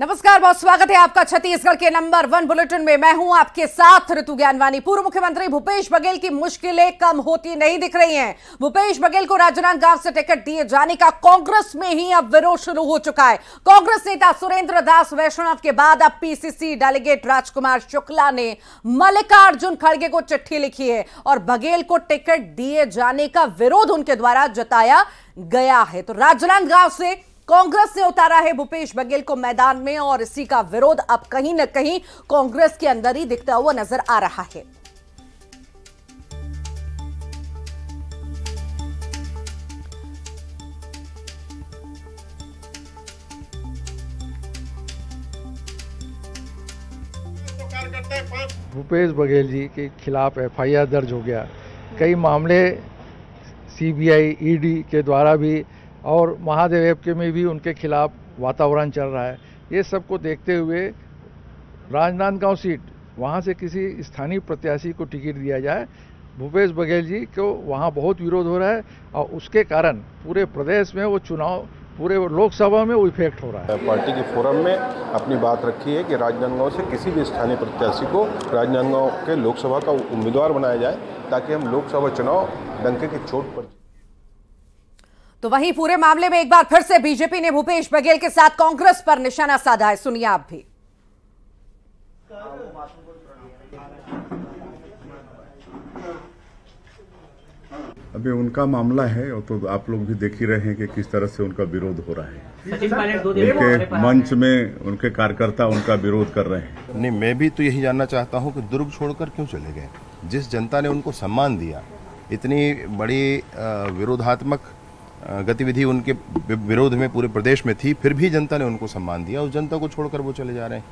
नमस्कार, बहुत स्वागत है आपका छत्तीसगढ़ के नंबर 1 बुलेटिन में। मैं हूं आपके साथ ऋतु ज्ञानवानी। पूर्व मुख्यमंत्री भूपेश बघेल की मुश्किलें कम होती नहीं दिख रही हैं। भूपेश बघेल को राजनांदगांव से टिकट दिए जाने का कांग्रेस में ही अब विरोध शुरू हो चुका है। कांग्रेस नेता सुरेंद्र दास वैष्णव के बाद अब पीसीसी डेलीगेट राजकुमार शुक्ला ने मल्लिकार्जुन खड़गे को चिट्ठी लिखी है और बघेल को टिकट दिए जाने का विरोध उनके द्वारा जताया गया है। तो राजनांदगांव से कांग्रेस ने उतारा है भूपेश बघेल को मैदान में और इसी का विरोध अब कहीं न कहीं कांग्रेस के अंदर ही दिखता हुआ नजर आ रहा है। भूपेश बघेल जी के खिलाफ एफआईआर दर्ज हो गया। कई मामले सीबीआई, ईडी के द्वारा भी और महादेव ऐप में भी उनके खिलाफ वातावरण चल रहा है। ये सब को देखते हुए राजनांदगांव सीट वहाँ से किसी स्थानीय प्रत्याशी को टिकट दिया जाए। भूपेश बघेल जी को वहाँ बहुत विरोध हो रहा है और उसके कारण पूरे प्रदेश में वो चुनाव, पूरे लोकसभा में वो इफेक्ट हो रहा है। पार्टी के फोरम में अपनी बात रखी है कि राजनांदगांव से किसी भी स्थानीय प्रत्याशी को राजनांदगांव के लोकसभा का उम्मीदवार बनाया जाए ताकि हम लोकसभा चुनाव डंके की चोट पर। तो वहीं पूरे मामले में एक बार फिर से बीजेपी ने भूपेश बघेल के साथ कांग्रेस पर निशाना साधा है। सुनिए आप भी। अभी उनका मामला है और तो आप लोग भी देख ही रहे हैं कि किस तरह से उनका विरोध हो रहा है। उनके मंच में उनके कार्यकर्ता उनका विरोध कर रहे हैं। नहीं, मैं भी तो यही जानना चाहता हूं कि दुर्ग छोड़कर क्यों चले गए। जिस जनता ने उनको सम्मान दिया, इतनी बड़ी विरोधात्मक गतिविधि उनके विरोध में पूरे प्रदेश में थी, फिर भी जनता ने उनको सम्मान दिया। उस जनता को छोड़कर वो चले जा रहे हैं।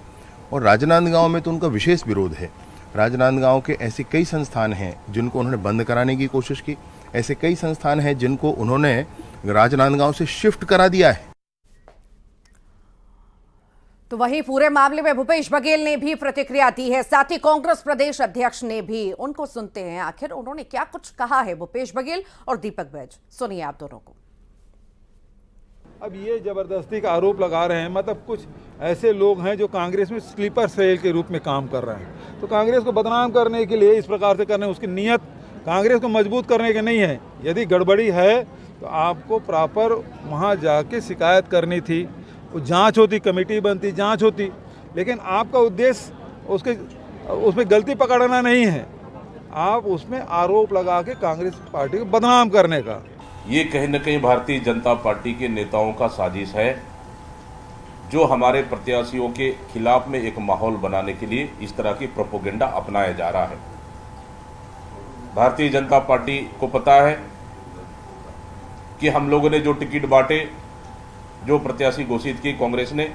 और राजनांदगांव में तो उनका विशेष विरोध है। राजनांदगांव के ऐसे कई संस्थान हैं जिनको उन्होंने बंद कराने की कोशिश की। ऐसे कई संस्थान हैं जिनको उन्होंने राजनांदगांव से शिफ्ट करा दिया है। तो वहीं पूरे मामले में भूपेश बघेल ने भी प्रतिक्रिया दी है। साथ ही कांग्रेस प्रदेश अध्यक्ष ने भी। उनको सुनते हैं आखिर उन्होंने क्या कुछ कहा है भूपेश बघेल और दीपक बैज। सुनिए आप दोनों को। अब ये जबरदस्ती का आरोप लगा रहे हैं, मतलब कुछ ऐसे लोग हैं जो कांग्रेस में स्लीपर सेल के रूप में काम कर रहे हैं। तो कांग्रेस को बदनाम करने के लिए इस प्रकार से करने, उसकी नीयत कांग्रेस को मजबूत करने की नहीं है। यदि गड़बड़ी है तो आपको प्रॉपर वहाँ जाके शिकायत करनी थी, वो जांच होती, कमेटी बनती, जांच होती। लेकिन आपका उद्देश्य उसमें गलती पकड़ना नहीं है, आप उसमें आरोप लगा के कांग्रेस पार्टी को बदनाम करने का। ये कहीं न कहीं भारतीय जनता पार्टी के नेताओं का साजिश है, जो हमारे प्रत्याशियों के खिलाफ में एक माहौल बनाने के लिए इस तरह की प्रोपोगेंडा अपनाया जा रहा है। भारतीय जनता पार्टी को पता है कि हम लोगों ने जो टिकट बांटे, जो प्रत्याशी घोषित की, कांग्रेस ने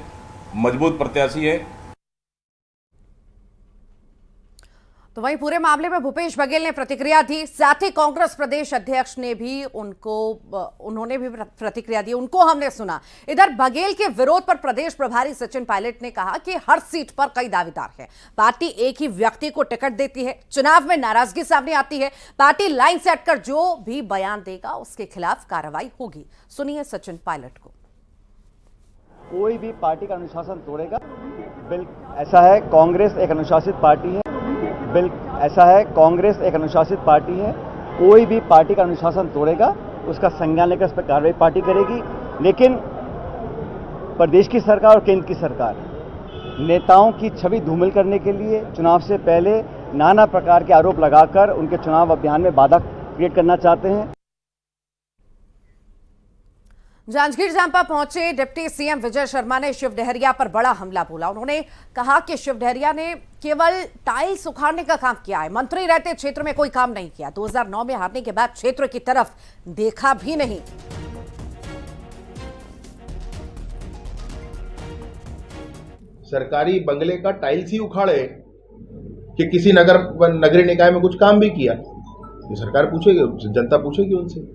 मजबूत प्रत्याशी है। तो वहीं पूरे मामले में भूपेश बघेल ने प्रतिक्रिया दी। साथ ही कांग्रेस प्रदेश अध्यक्ष ने भी उन्होंने भी प्रतिक्रिया दी। उनको हमने सुना। इधर बघेल के विरोध पर प्रदेश प्रभारी सचिन पायलट ने कहा कि हर सीट पर कई दावेदार हैं। पार्टी एक ही व्यक्ति को टिकट देती है। चुनाव में नाराजगी सामने आती है। पार्टी लाइन सेट कर जो भी बयान देगा उसके खिलाफ कार्रवाई होगी। सुनिए सचिन पायलट को। कोई भी पार्टी का अनुशासन तोड़ेगा, ऐसा है कांग्रेस एक अनुशासित पार्टी है। ऐसा है कांग्रेस एक अनुशासित पार्टी है। कोई भी पार्टी का अनुशासन तोड़ेगा उसका संज्ञान लेकर उस पर कार्रवाई पार्टी करेगी। लेकिन प्रदेश की सरकार और केंद्र की सरकार नेताओं की छवि धूमिल करने के लिए चुनाव से पहले नाना प्रकार के आरोप लगाकर उनके चुनाव अभियान में बाधा क्रिएट करना चाहते हैं। जांजगीर चांपा पहुंचे डिप्टी सीएम विजय शर्मा ने शिव डहरिया पर बड़ा हमला बोला। उन्होंने कहा कि शिव डहरिया ने केवल टाइल्स उखाड़ने का काम किया है, मंत्री रहते क्षेत्र में कोई काम नहीं किया। 2009 में हारने के बाद क्षेत्र की तरफ देखा भी नहीं। सरकारी बंगले का टाइल्स ही उखाड़े कि किसी नगरीय निकाय में कुछ काम भी किया, ये सरकार पूछेगी, जनता पूछेगी उनसे।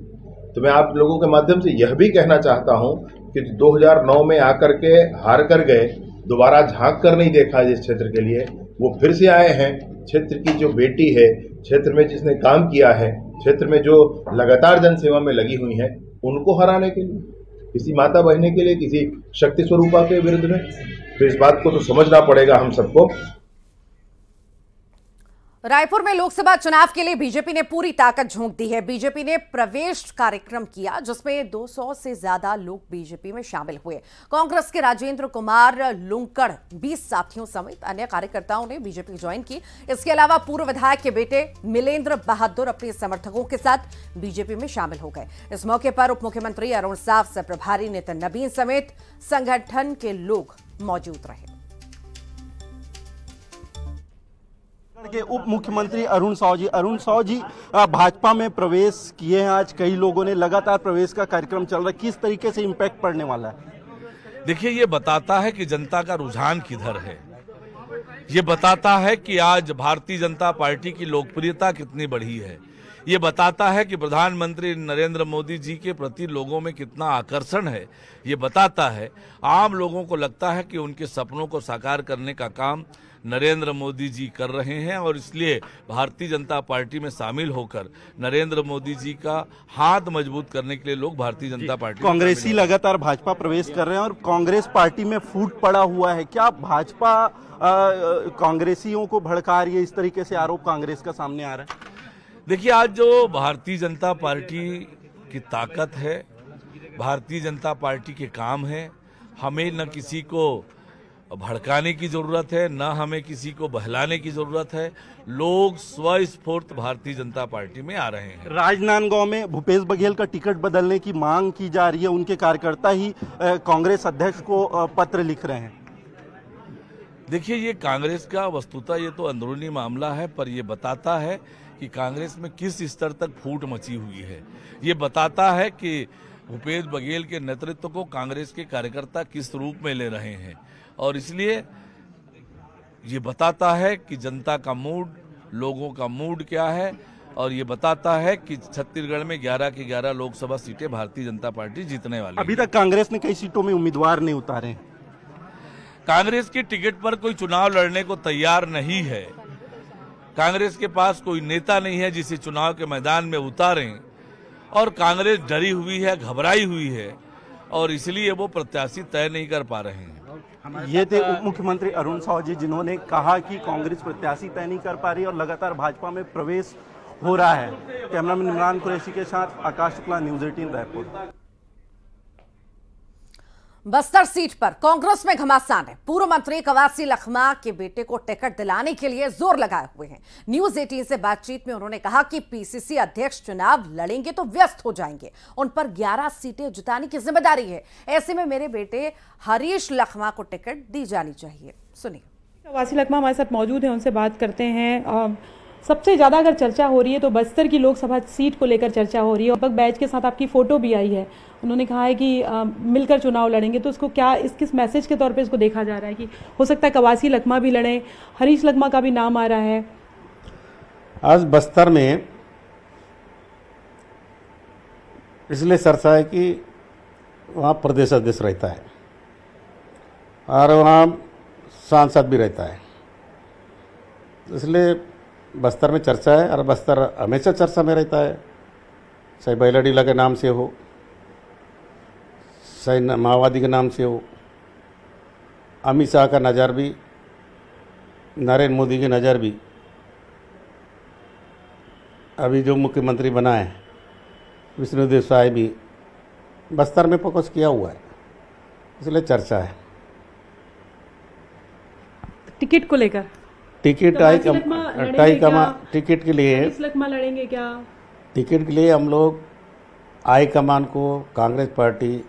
तो मैं आप लोगों के माध्यम से यह भी कहना चाहता हूं कि 2009 में आकर के हार कर गए, दोबारा झांक कर नहीं देखा जिस क्षेत्र के लिए, वो फिर से आए हैं। क्षेत्र की जो बेटी है, क्षेत्र में जिसने काम किया है, क्षेत्र में जो लगातार जन सेवा में लगी हुई हैं, उनको हराने के लिए, किसी माता बहने के लिए, किसी शक्ति स्वरूपा के विरुद्ध में तो इस बात को तो समझना पड़ेगा हम सबको। रायपुर में लोकसभा चुनाव के लिए बीजेपी ने पूरी ताकत झोंक दी है। बीजेपी ने प्रवेश कार्यक्रम किया जिसमें 200 से ज्यादा लोग बीजेपी में शामिल हुए। कांग्रेस के राजेंद्र कुमार लुंकड़ 20 साथियों समेत अन्य कार्यकर्ताओं ने बीजेपी ज्वाइन की। इसके अलावा पूर्व विधायक के बेटे मिलेंद्र बहादुर अपने समर्थकों के साथ बीजेपी में शामिल हो गए। इस मौके पर उप मुख्यमंत्री अरुण साव से प्रभारी नितिन नबीन समेत संगठन के लोग मौजूद रहे। के उप मुख्यमंत्री अरुण साव जी भाजपा में प्रवेश किए हैं। आज कई लोगों ने लगातार प्रवेश का कार्यक्रम चल रहा है, किस तरीके से इम्पैक्ट पड़ने वाला है? देखिए, ये बताता है कि जनता का रुझान किधर है। ये बताता है कि आज भारतीय जनता पार्टी की लोकप्रियता कितनी बढ़ी है। ये बताता है कि प्रधानमंत्री नरेंद्र मोदी जी के प्रति लोगों में कितना आकर्षण है। ये बताता है आम लोगों को लगता है कि उनके सपनों को साकार करने का काम नरेंद्र मोदी जी कर रहे हैं और इसलिए भारतीय जनता पार्टी में शामिल होकर नरेंद्र मोदी जी का हाथ मजबूत करने के लिए लोग भारतीय जनता पार्टी। कांग्रेसी लगातार भाजपा प्रवेश कर रहे हैं और कांग्रेस पार्टी में फूट पड़ा हुआ है। क्या भाजपा कांग्रेसियों को भड़का रही है? इस तरीके से आरोप कांग्रेस का सामने आ रहा है। देखिए, आज जो भारतीय जनता पार्टी की ताकत है, भारतीय जनता पार्टी के काम है, हमें न किसी को भड़काने की जरूरत है, न हमें किसी को बहलाने की जरूरत है। लोग स्वस्फूर्त भारतीय जनता पार्टी में आ रहे हैं। राजनांदगांव में भूपेश बघेल का टिकट बदलने की मांग की जा रही है। उनके कार्यकर्ता ही कांग्रेस अध्यक्ष को पत्र लिख रहे हैं। देखिए, ये कांग्रेस का वस्तुतः ये तो अंदरूनी मामला है, पर यह बताता है कि कांग्रेस में किस स्तर तक फूट मची हुई है। ये बताता है कि भूपेश बघेल के नेतृत्व को कांग्रेस के कार्यकर्ता किस रूप में ले रहे हैं और इसलिए ये बताता है कि जनता का मूड, लोगों का मूड क्या है और ये बताता है कि छत्तीसगढ़ में 11 की 11 लोकसभा सीटें भारतीय जनता पार्टी जीतने वाली है। अभी तक कांग्रेस ने कई सीटों में उम्मीदवार नहीं उतारे। कांग्रेस की टिकट पर कोई चुनाव लड़ने को तैयार नहीं है। कांग्रेस के पास कोई नेता नहीं है जिसे चुनाव के मैदान में उतारें और कांग्रेस डरी हुई है, घबराई हुई है और इसलिए वो प्रत्याशी तय नहीं कर पा रहे हैं। ये थे उप मुख्यमंत्री अरुण साव जी, जिन्होंने कहा कि कांग्रेस प्रत्याशी तय नहीं कर पा रही और लगातार भाजपा में प्रवेश हो रहा है। कैमरामैन इमरान कुरैशी के साथ आकाश शुक्ला, न्यूज़ 18 रायपुर। बस्तर सीट पर कांग्रेस में घमासान है। पूर्व मंत्री कवासी लखमा के बेटे को टिकट दिलाने के लिए जोर लगाए हुए हैं। न्यूज़ 18 से बातचीत में उन्होंने कहा कि पीसीसी अध्यक्ष चुनाव लड़ेंगे तो व्यस्त हो जाएंगे, उन पर 11 सीटें जुटाने की जिम्मेदारी है। ऐसे में मेरे बेटे हरीश लखमा को टिकट दी जानी चाहिए। सुनिए। कवासी लखमा हमारे साथ मौजूद है, उनसे बात करते हैं। सबसे ज्यादा अगर चर्चा हो रही है तो बस्तर की लोकसभा सीट को लेकर चर्चा हो रही है। दीपक बैज के साथ आपकी फोटो भी आई है। उन्होंने कहा है कि मिलकर चुनाव लड़ेंगे, तो इसको क्या किस मैसेज के तौर पे इसको देखा जा रहा है कि हो सकता है कवासी लखमा भी लड़े, हरीश लखमा का भी नाम आ रहा है? आज बस्तर में इसलिए चर्चा है कि वहाँ प्रदेश अध्यक्ष रहता है और वहाँ सांसद भी रहता है, इसलिए बस्तर में चर्चा है और बस्तर हमेशा चर्चा में रहता है। चाहे बैलडीला के नाम से हो, चाहे माओवादी के नाम से हो, अमित शाह का नज़र भी, नरेंद्र मोदी की नज़र भी, अभी जो मुख्यमंत्री बना है विष्णुदेव साय भी बस्तर में फोकस किया हुआ है, इसलिए चर्चा है। टिकट को लेकर टिकट टिकट के लिए लड़ेंगे क्या? टिकट के लिए हम लोग हाईकमान को, कांग्रेस पार्टी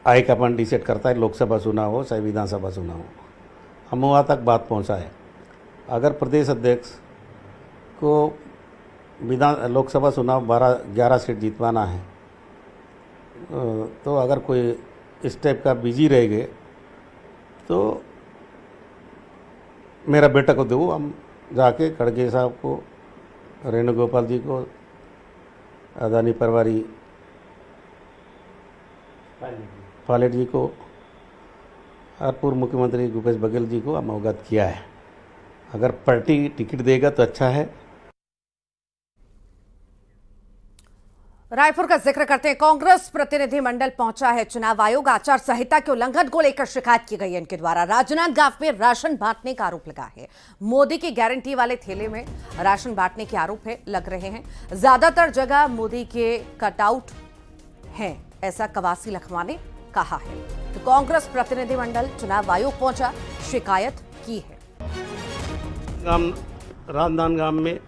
हाईकमान डिसाइड करता है। लोकसभा चुनाव हो चाहे विधानसभा चुनाव हो, हम वहाँ तक बात पहुँचा है। अगर प्रदेश अध्यक्ष को लोकसभा चुनाव 11 सीट जीतवाना है तो अगर कोई इस टाइप का बिजी रह गए तो मेरा बेटा को दो, हम जाके खड़गे साहब को, रेणुगोपाल जी को, अदानी परवारी पायलट जी को और पूर्व मुख्यमंत्री भूपेश बघेल जी को हम अवगत किया है। अगर पार्टी टिकट देगा तो अच्छा है। रायपुर का जिक्र करते हैं। कांग्रेस प्रतिनिधिमंडल पहुंचा है चुनाव आयोग। आचार संहिता के उल्लंघन को लेकर शिकायत की गई है इनके द्वारा। राजनांदगांव में राशन बांटने का आरोप लगा है। मोदी की गारंटी वाले थैले में राशन बांटने के आरोप लग रहे हैं। ज्यादातर जगह मोदी के कटआउट हैं, ऐसा कवासी लखमा ने कहा है। तो कांग्रेस प्रतिनिधिमंडल चुनाव आयोग पहुंचा, शिकायत की है। राजनांदगांव में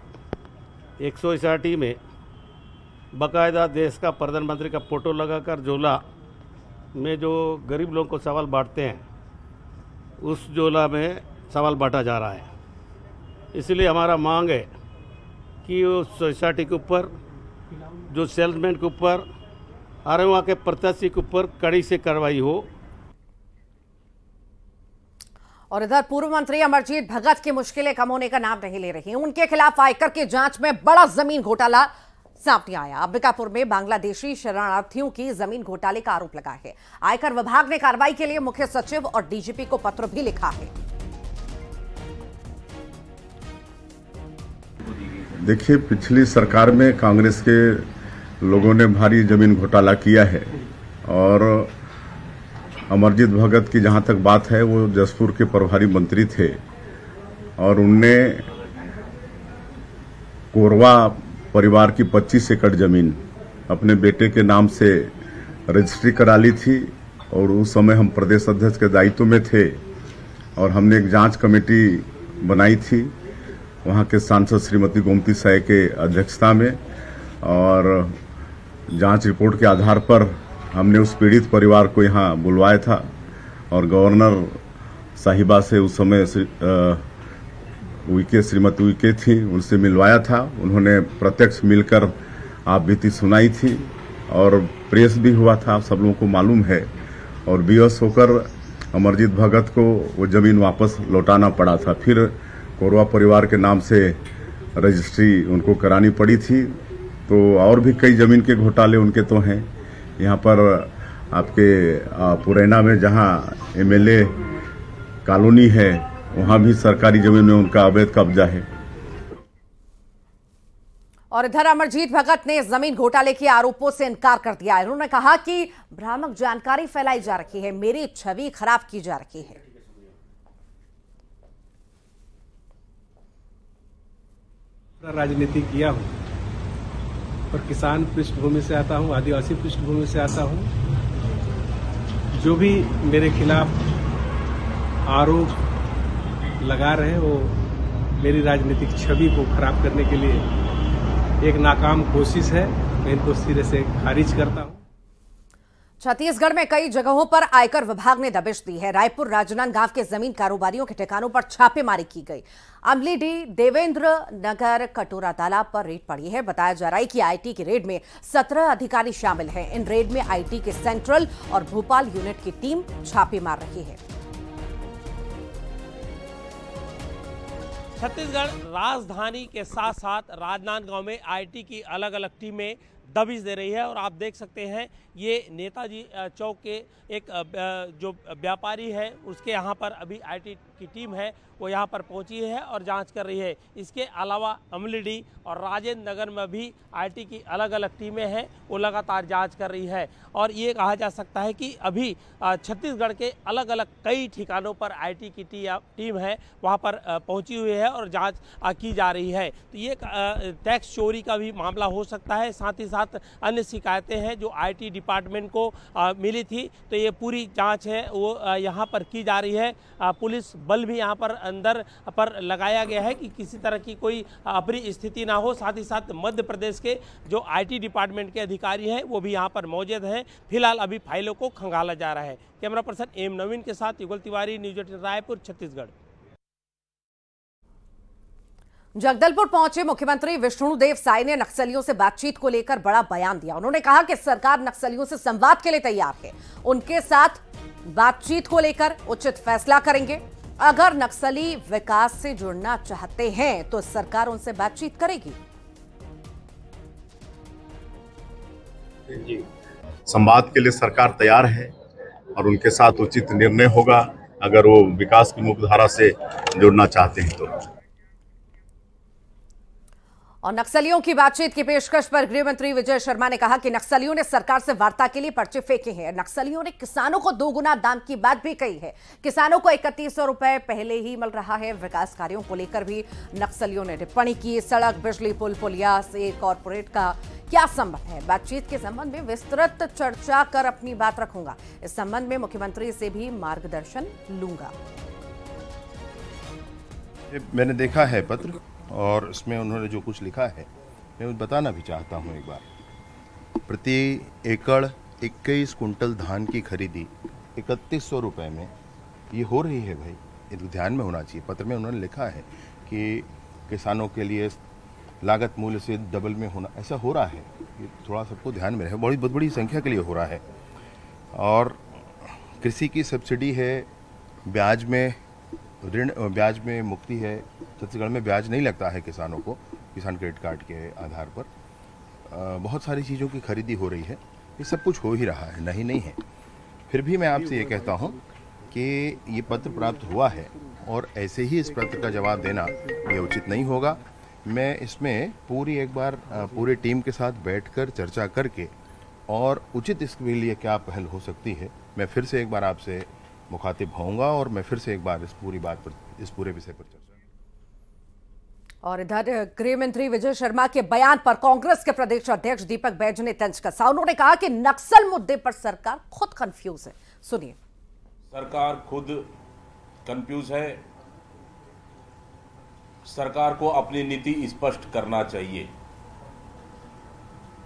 160 में बाकायदा देश का प्रधानमंत्री का फोटो लगाकर झोला में जो गरीब लोगों को चावल बांटते हैं, उस झोला में चावल बांटा जा रहा है। इसलिए हमारा मांग है कि उस सोसाइटी के ऊपर, जो सेल्समैन के ऊपर और वहाँ के प्रत्याशी के ऊपर कड़ी से कार्रवाई हो। और इधर पूर्व मंत्री अमरजीत भगत की मुश्किलें कम होने का नाम नहीं ले रही। उनके खिलाफ आयकर की जांच में बड़ा जमीन घोटाला सामने आया। अंबिकापुर में बांग्लादेशी शरणार्थियों की जमीन घोटाले का आरोप लगा है। आयकर विभाग ने कार्रवाई के लिए मुख्य सचिव और डीजीपी को पत्र भी लिखा है। देखिए, पिछली सरकार में कांग्रेस के लोगों ने भारी जमीन घोटाला किया है और अमरजीत भगत की जहां तक बात है, वो जसपुर के प्रभारी मंत्री थे और उनने कोरवा परिवार की 25 एकड़ जमीन अपने बेटे के नाम से रजिस्ट्री करा ली थी और उस समय हम प्रदेश अध्यक्ष के दायित्व में थे और हमने एक जांच कमेटी बनाई थी वहां के सांसद श्रीमती गोमती साय के अध्यक्षता में, और जांच रिपोर्ट के आधार पर हमने उस पीड़ित परिवार को यहाँ बुलवाया था और गवर्नर साहिबा से उस समय श्रीमती उइके थी, उनसे मिलवाया था। उन्होंने प्रत्यक्ष मिलकर आप बीती सुनाई थी और प्रेस भी हुआ था, सब लोगों को मालूम है। और बेबस होकर अमरजीत भगत को वो जमीन वापस लौटाना पड़ा था। फिर कोरवा परिवार के नाम से रजिस्ट्री उनको करानी पड़ी थी। तो और भी कई जमीन के घोटाले उनके तो हैं। यहाँ पर आपके पुरैना में जहाँ एमएलए कॉलोनी है, वहाँ भी सरकारी जमीन में उनका अवैध कब्जा है। और इधर अमरजीत भगत ने जमीन घोटाले के आरोपों से इनकार कर दिया है। उन्होंने कहा कि भ्रामक जानकारी फैलाई जा रही है, मेरी छवि खराब की जा रही है। राजनीति किया हूं और किसान पृष्ठभूमि से आता हूं, आदिवासी पृष्ठभूमि से आता हूं। जो भी मेरे खिलाफ आरोप लगा रहे वो मेरी राजनीतिक छवि को खराब करने के लिए एक नाकाम कोशिश है। मैं इनको सिरे से खारिज करता हूं। छत्तीसगढ़ में कई जगहों पर आयकर विभाग ने दबिश दी है। रायपुर राजनांदगांव के जमीन कारोबारियों के ठिकानों पर छापेमारी की गई। अमलीडीह, देवेंद्र नगर, कटोरा तालाब पर रेड पड़ी है। बताया जा रहा है कि आईटी की रेड में 17 अधिकारी शामिल हैं। इन रेड में आईटी के सेंट्रल और भोपाल यूनिट की टीम छापे मार रही है। छत्तीसगढ़ राजधानी के साथ साथ राजनांदगांव में आईटी की अलग अलग टीमें दबिश दे रही है। और आप देख सकते हैं ये नेताजी चौक के एक जो व्यापारी है उसके यहाँ पर अभी आईटी की टीम है वो यहाँ पर पहुँची है और जांच कर रही है। इसके अलावा अमलीडीह और राजेंद्र नगर में भी आईटी की अलग अलग टीमें हैं, वो लगातार जांच कर रही है। और ये कहा जा सकता है कि अभी छत्तीसगढ़ के अलग अलग कई ठिकानों पर आईटी की टीम है वहाँ पर पहुँची हुई है और जांच की जा रही है। तो ये टैक्स चोरी का भी मामला हो सकता है। साथ ही साथ अन्य शिकायतें हैं जो आईटी डिपार्टमेंट को मिली थी। तो ये पूरी जांच है वो यहाँ पर की जा रही है। पुलिस बल भी यहाँ पर अंदर पर लगाया गया है कि किसी तरह की कोई अप्रिय स्थिति ना हो। साथ ही साथ मध्य प्रदेश के जो आईटी डिपार्टमेंट के अधिकारी हैं वो भी यहाँ पर मौजूद हैं। फिलहाल अभी फाइलों को खंगाला जा रहा है। कैमरा पर्सन एम नवीन के साथ युगल तिवारी, न्यूज 18 रायपुर, छत्तीसगढ़। जगदलपुर पहुंचे मुख्यमंत्री विष्णुदेव साय ने नक्सलियों से बातचीत को लेकर बड़ा बयान दिया। उन्होंने कहा कि सरकार नक्सलियों से संवाद के लिए तैयार है। उनके साथ बातचीत को लेकर उचित फैसला करेंगे। अगर नक्सली विकास से जुड़ना चाहते हैं तो सरकार उनसे बातचीत करेगी। संवाद के लिए सरकार तैयार है और उनके साथ उचित निर्णय होगा अगर वो विकास की मुख्य धारा से जुड़ना चाहते हैं तो। और नक्सलियों की बातचीत की पेशकश पर गृह मंत्री विजय शर्मा ने कहा कि नक्सलियों ने सरकार से वार्ता के लिए पर्चे फेंके हैं। नक्सलियों ने किसानों को 2 गुना दाम की बात भी कही है। किसानों को 3100 रुपए पहले ही मिल रहा है। विकास कार्यों को लेकर भी नक्सलियों ने टिप्पणी की। सड़क, बिजली, पुल, पुलिया से कॉरपोरेट का क्या संबंध है? बातचीत के संबंध में विस्तृत चर्चा कर अपनी बात रखूंगा। इस संबंध में मुख्यमंत्री से भी मार्गदर्शन लूंगा। मैंने देखा है पत्र और इसमें उन्होंने जो कुछ लिखा है मैं बताना भी चाहता हूं एक बार। प्रति एकड़ 21 कुंटल धान की खरीदी 3100 रुपये में ये हो रही है भाई, ये तो ध्यान में होना चाहिए। पत्र में उन्होंने लिखा है कि किसानों के लिए लागत मूल्य से डबल में होना, ऐसा हो रहा है। ये थोड़ा सबको ध्यान में रहे, बहुत बड़ी संख्या के लिए हो रहा है। और कृषि की सब्सिडी है, ब्याज में ऋण, ब्याज में मुक्ति है। छत्तीसगढ़ में ब्याज नहीं लगता है किसानों को, किसान क्रेडिट कार्ड के आधार पर। बहुत सारी चीज़ों की खरीदी हो रही है, ये सब कुछ हो ही रहा है, नहीं है। फिर भी मैं आपसे ये कहता हूँ कि ये पत्र प्राप्त हुआ है और ऐसे ही इस पत्र का जवाब देना ये उचित नहीं होगा। मैं इसमें पूरी एक बार पूरी टीम के साथ बैठकर चर्चा करके और उचित इसके लिए क्या पहल हो सकती है, मैं फिर से एक बार आपसे मुखातिब होऊंगा और मैं फिर से एक बार इस पूरी बात पर, इस पूरे विषय पर चर्चा। और इधर गृह मंत्री विजय शर्मा के बयान पर कांग्रेस के प्रदेश अध्यक्ष दीपक बैज ने तंज कसा। उन्होंने कहा कि नक्सल मुद्दे पर सरकार खुद कंफ्यूज है। सुनिए। सरकार खुद कंफ्यूज है। सरकार को अपनी नीति स्पष्ट करना चाहिए।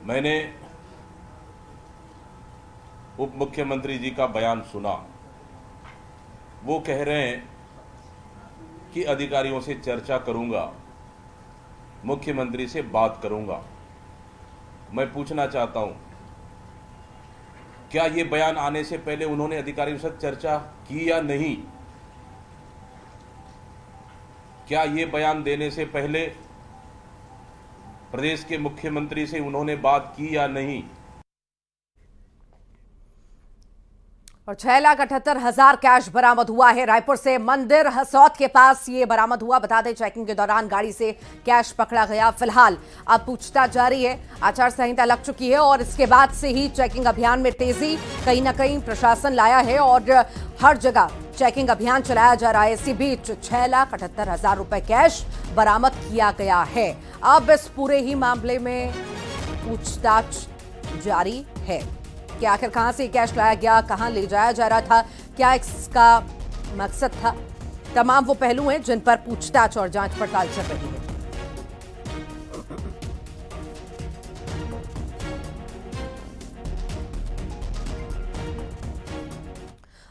मैंने उप मुख्यमंत्री जी का बयान सुना। वो कह रहे हैं कि अधिकारियों से चर्चा करूंगा, मुख्यमंत्री से बात करूंगा। मैं पूछना चाहता हूं, क्या ये बयान आने से पहले उन्होंने अधिकारियों से चर्चा की या नहीं? क्या ये बयान देने से पहले प्रदेश के मुख्यमंत्री से उन्होंने बात की या नहीं? और 6,78,000 कैश बरामद हुआ है। रायपुर से मंदिर हसौद के पास ये बरामद हुआ। बता दें, चेकिंग के दौरान गाड़ी से कैश पकड़ा गया। फिलहाल अब पूछताछ जारी है। आचार संहिता लग चुकी है और इसके बाद से ही चेकिंग अभियान में तेजी कहीं ना कहीं प्रशासन लाया है और हर जगह चेकिंग अभियान चलाया जा रहा है। इसी बीच 6,78,000 रुपए कैश बरामद किया गया है। अब इस पूरे ही मामले में पूछताछ जारी है कि आखिर कहां से कैश लाया गया, कहां ले जाया जा रहा था, क्या इसका मकसद था। तमाम वो पहलू हैं जिन पर पूछताछ और जांच पड़ताल चल रही है।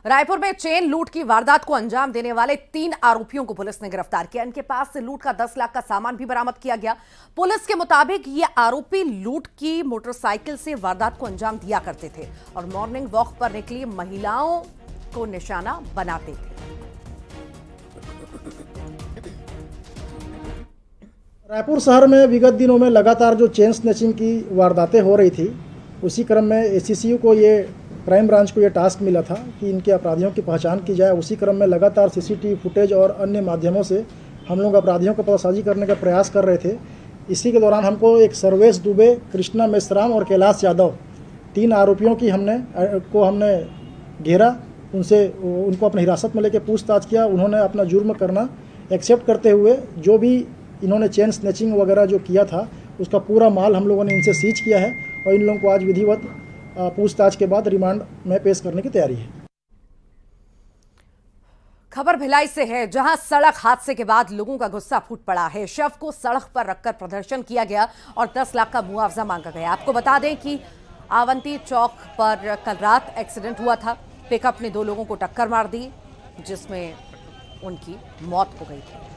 रायपुर में चेन लूट की वारदात को अंजाम देने वाले 3 आरोपियों को पुलिस ने गिरफ्तार किया। इनके पास से लूट का 10 लाख का सामान भी बरामद किया गया। पुलिस के मुताबिक ये आरोपी लूट की मोटरसाइकिल से वारदात को अंजाम दिया करते थे और मॉर्निंग वॉक पर निकली महिलाओं को निशाना बनाते थे। रायपुर शहर में विगत दिनों में लगातार जो चेन स्नैचिंग की वारदातें हो रही थी, उसी क्रम में एसीसीयू को ये क्राइम ब्रांच को ये टास्क मिला था कि इनके अपराधियों की पहचान की जाए। उसी क्रम में लगातार सीसीटीवी फुटेज और अन्य माध्यमों से हम लोग अपराधियों को पतासाजी करने का प्रयास कर रहे थे। इसी के दौरान हमको एक सर्वेश दुबे, कृष्णा मेश्राम और कैलाश यादव 3 आरोपियों की हमने घेरा। उनको अपनी हिरासत में लेकर पूछताछ किया। उन्होंने अपना जुर्म करना एक्सेप्ट करते हुए जो भी इन्होंने चेन स्नैचिंग वगैरह जो किया था उसका पूरा माल हम लोगों ने इनसे सीज किया है और इन लोगों को आज विधिवत पूछताछ के बाद रिमांड में पेश करने की तैयारी है। खबर भिलाई से है, जहां सड़क हादसे के बाद लोगों का गुस्सा फूट पड़ा है। शव को सड़क पर रखकर प्रदर्शन किया गया और 10 लाख का मुआवजा मांगा गया। आपको बता दें कि आवंती चौक पर कल रात एक्सीडेंट हुआ था। पिकअप ने 2 लोगों को टक्कर मार दी जिसमें उनकी मौत हो गई थी।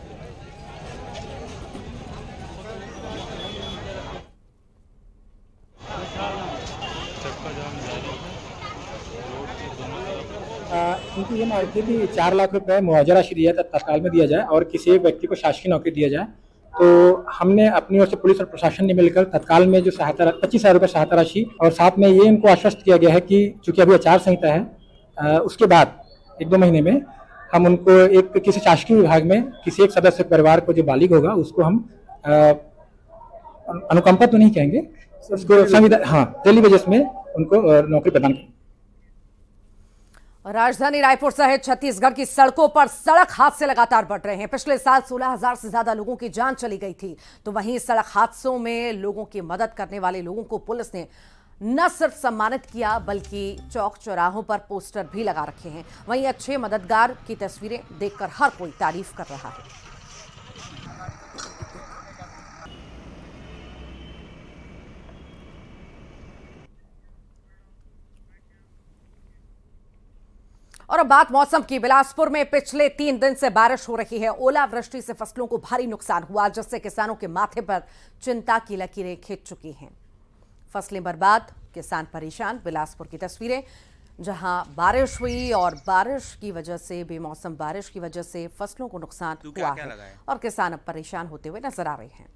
इनकी ये मांग थी कि 4 लाख रुपए मुआवजा राशि दिया था तत्काल में दिया जाए और किसी एक व्यक्ति को शासकीय नौकरी दिया जाए। तो हमने अपनी ओर से पुलिस और प्रशासन ने मिलकर तत्काल में जो सहायता 25,000 रुपये सहायता राशि और साथ में ये इनको आश्वस्त किया गया है कि चूंकि अभी आचार संहिता है, उसके बाद 1-2 महीने में हम उनको किसी शासकीय विभाग में किसी एक सदस्य परिवार को जो बालिग होगा उसको हम अनुकंपा तो नहीं कहेंगे, उसको संविधान, हाँ, डेली वेजेस में उनको नौकरी प्रदान करें। राजधानी रायपुर सहित छत्तीसगढ़ की सड़कों पर सड़क हादसे लगातार बढ़ रहे हैं। पिछले साल 16,000 से ज्यादा लोगों की जान चली गई थी, तो वहीं सड़क हादसों में लोगों की मदद करने वाले लोगों को पुलिस ने न सिर्फ सम्मानित किया बल्कि चौक चौराहों पर पोस्टर भी लगा रखे हैं। वहीं अच्छे मददगार की तस्वीरें देखकर हर कोई तारीफ कर रहा है। और अब बात मौसम की। बिलासपुर में पिछले 3 दिन से बारिश हो रही है। ओलावृष्टि से फसलों को भारी नुकसान हुआ, जिससे किसानों के माथे पर चिंता की लकीरें खिंच चुकी हैं। फसलें बर्बाद, किसान परेशान। बिलासपुर की तस्वीरें, जहां बारिश हुई और बारिश की वजह से, बेमौसम बारिश की वजह से फसलों को नुकसान हुआ है और किसान अब परेशान होते हुए नजर आ रहे हैं।